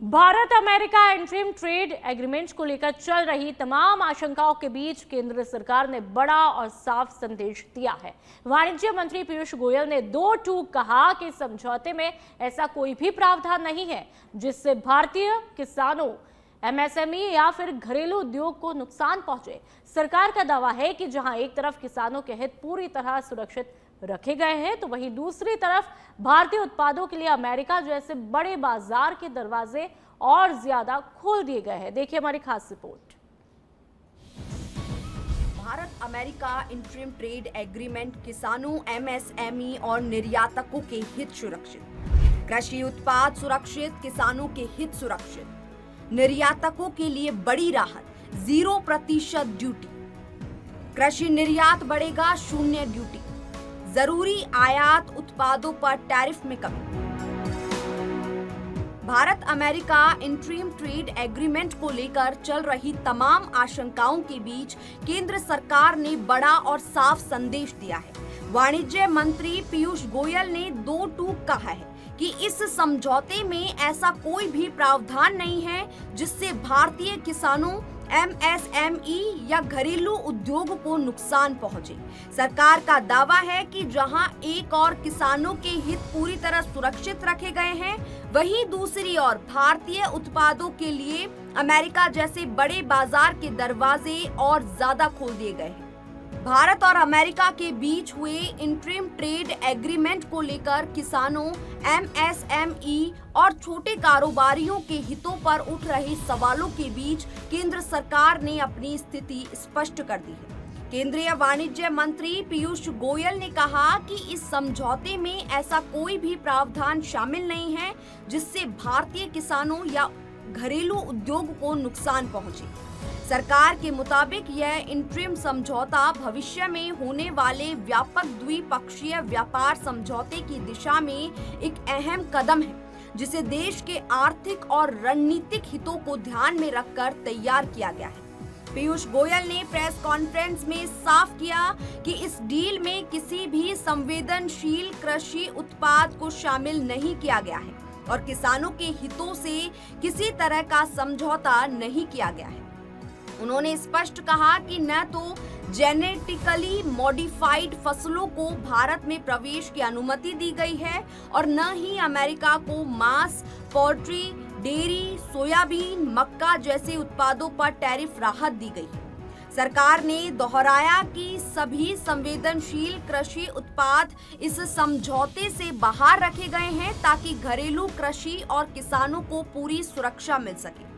Bharat America interim trade agreement को लेकर चल रही तमाम आशंकाओं के बीच केंद्र सरकार ने बड़ा और साफ संदेश दिया है। वाणिज्य मंत्री पीयूष गोयल ने दो टूक कहा कि समझौते में ऐसा कोई भी प्रावधान नहीं है जिससे भारतीय किसानों, एमएसएमई या फिर घरेलू उद्योग को नुकसान पहुंचे। सरकार का दावा है कि जहां एक तरफ किसानों के हित पूरी तरह सुरक्षित रखे गए हैं, तो वहीं दूसरी तरफ भारतीय उत्पादों के लिए अमेरिका जैसे बड़े बाजार के दरवाजे और ज्यादा खोल दिए गए हैं। देखिए हमारी खास report. Bharat America interim trade agreement किसानों, एमएसएमई और निर्यातकों के हित सुरक्षित, कृषि उत्पाद सुरक्षित, किसानों के हित सुरक्षित, निर्यातकों के लिए बड़ी राहत, 0% ड्यूटी, कृषि निर्यात बढ़ेगा, 0 ड्यूटी, जरूरी आयात उत्पादों पर टैरिफ में कमी। Bharat America interim trade agreement को लेकर चल रही तमाम आशंकाओं के बीच केंद्र सरकार ने बड़ा और साफ संदेश दिया है। वाणिज्य मंत्री पीयूष गोयल ने दो टूक कहा है कि इस समझौते में ऐसा कोई भी प्रावधान नहीं है जिससे भारतीय किसानों, एमएसएमई या घरेलू उद्योग को नुकसान पहुंचे। सरकार का दावा है कि जहां एक और किसानों के हित पूरी तरह सुरक्षित रखे गए हैं, वहीं दूसरी ओर भारतीय उत्पादों के लिए अमेरिका जैसे बड़े बाजार के दरवाजे और ज्यादा खोल दिए गए हैं। भारत और अमेरिका के बीच हुए इंटरिम ट्रेड एग्रीमेंट को लेकर किसानों, एमएसएमई और छोटे कारोबारियों के हितों पर उठ रहे सवालों के बीच केंद्र सरकार ने अपनी स्थिति स्पष्ट कर दी है। केंद्रीय वाणिज्य मंत्री पीयूष गोयल ने कहा कि इस समझौते में ऐसा कोई भी प्रावधान शामिल नहीं है जिससे भारतीय किसानों या घरेलू उद्योग को नुकसान पहुंचे। सरकार के मुताबिक यह इंटरिम समझौता भविष्य में होने वाले व्यापक द्विपक्षीय व्यापार समझौते की दिशा में एक अहम कदम है, जिसे देश के आर्थिक और रणनीतिक हितों को ध्यान में रखकर तैयार किया गया है। पीयूष गोयल ने प्रेस कॉन्फ्रेंस में साफ किया कि इस डील में किसी भी संवेदनशील कृषि उत्पाद को शामिल नहीं किया गया है और किसानों के हितों से किसी तरह का समझौता नहीं किया गया है। उन्होंने स्पष्ट कहा कि न तो जेनेटिकली मॉडिफाइड फसलों को भारत में प्रवेश की अनुमति दी गई है और न ही अमेरिका को मांस, पोल्ट्री, डेयरी, सोयाबीन, मक्का जैसे उत्पादों पर टैरिफ राहत दी गई है। सरकार ने दोहराया कि सभी संवेदनशील कृषि उत्पाद इस समझौते से बाहर रखे गए हैं ताकि घरेलू कृषि और किसानों को पूरी सुरक्षा मिल सके।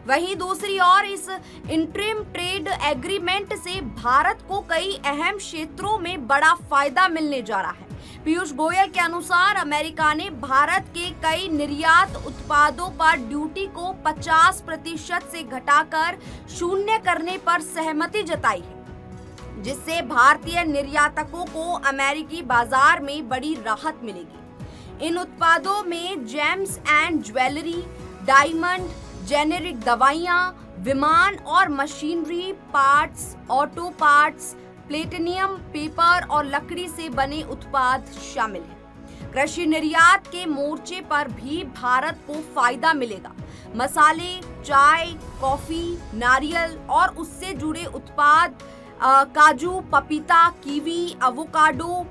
वहीं दूसरी ओर इस इंटरिम ट्रेड एग्रीमेंट से भारत को कई अहम क्षेत्रों में बड़ा फायदा मिलने जा रहा है। पीयूष गोयल के अनुसार अमेरिका ने भारत के कई निर्यात उत्पादों पर ड्यूटी को 50% से घटाकर 0 करने पर सहमति जताई है, जिससे भारतीय निर्यातकों को अमेरिकी बाजार में बड़ी राहत मिलेगी। इन उत्पादों में James and jewellery, diamond, generic दवाइयां, विमान और machinery parts, auto parts, platinum, paper और लकड़ी से बने उत्पाद शामिल हैं। कृषि निर्यात के मोर्चे पर भी भारत को फायदा मिलेगा। मसाले, चाय, कॉफी, नारियल और उससे जुड़े उत्पाद, काजू, पपीता, कीवी, एवोकाडो,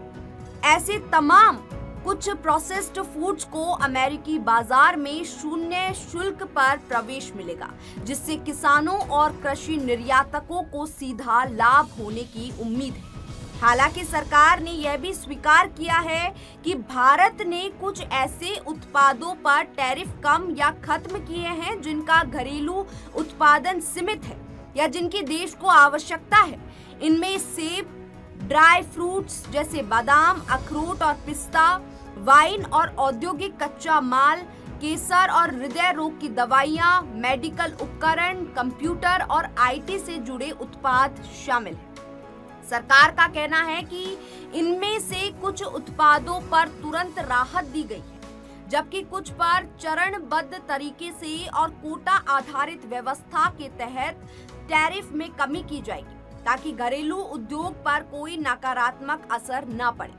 ऐसे तमाम कुछ प्रोसेस्ड फूड्स को अमेरिकी बाजार में 0 शुल्क पर प्रवेश मिलेगा, जिससे किसानों और कृषि निर्यातकों को सीधा लाभ होने की उम्मीद है। हालांकि सरकार ने यह भी स्वीकार किया है कि भारत ने कुछ ऐसे उत्पादों पर टैरिफ कम या खत्म किए हैं जिनका घरेलू उत्पादन सीमित है या जिनकी देश को आवश्यकता है। इनमें सेब, ड्राई फ्रूट्स जैसे बादाम, अखरोट और पिस्ता, वाइन और औद्योगिक कच्चा माल, केसर और हृदय रोग की दवाइयां, मेडिकल उपकरण, कंप्यूटर और आईटी से जुड़े उत्पाद शामिल हैं। सरकार का कहना है कि इनमें से कुछ उत्पादों पर तुरंत राहत दी गई है, जबकि कुछ पर चरणबद्ध तरीके से और कोटा आधारित व्यवस्था के तहत टैरिफ में कमी की जाएगी ताकि घरेलू उद्योग पर कोई नकारात्मक असर न पड़े।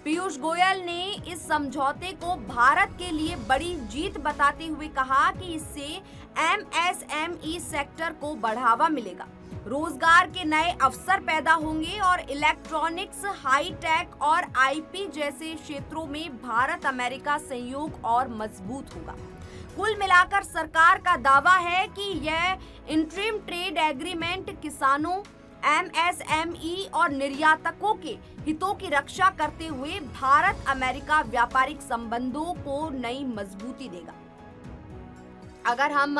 पीयूष गोयल ने इस समझौते को भारत के लिए बड़ी जीत बताते हुए कहा कि इससे एमएसएमई सेक्टर को बढ़ावा मिलेगा, रोजगार के नए अवसर पैदा होंगे और इलेक्ट्रॉनिक्स, हाईटेक और आईपी जैसे क्षेत्रों में भारत अमेरिका सहयोग और मजबूत होगा। कुल मिलाकर सरकार का दावा है कि यह इंटरिम ट्रेड एग्रीमेंट किसानों, एमएसएमई और निर्यातकों के हितों की रक्षा करते हुए भारत अमेरिका व्यापारिक संबंधों को नई मजबूती देगा। अगर हम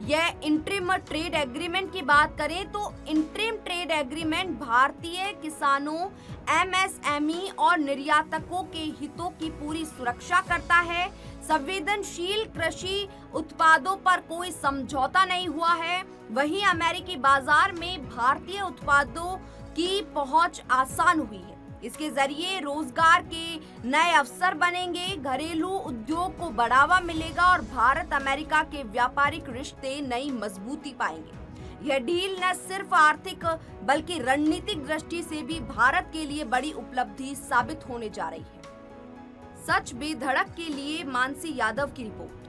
यह इंटरिम ट्रेड एग्रीमेंट की बात करें तो इंटरिम ट्रेड एग्रीमेंट भारतीय किसानों, एमएसएमई और निर्यातकों के हितों की पूरी सुरक्षा करता है। संवेदनशील कृषि उत्पादों पर कोई समझौता नहीं हुआ है। वहीं अमेरिकी बाजार में भारतीय उत्पादों की पहुंच आसान हुई है। इसके जरिए रोजगार के नए अवसर बनेंगे, घरेलू उद्योग को बढ़ावा मिलेगा और भारत अमेरिका के व्यापारिक रिश्ते नई मजबूती पाएंगे। यह डील न सिर्फ आर्थिक बल्कि रणनीतिक दृष्टि से भी भारत के लिए बड़ी उपलब्धि साबित होने जा रही है। सच बेधड़क के लिए मानसी यादव की रिपोर्ट।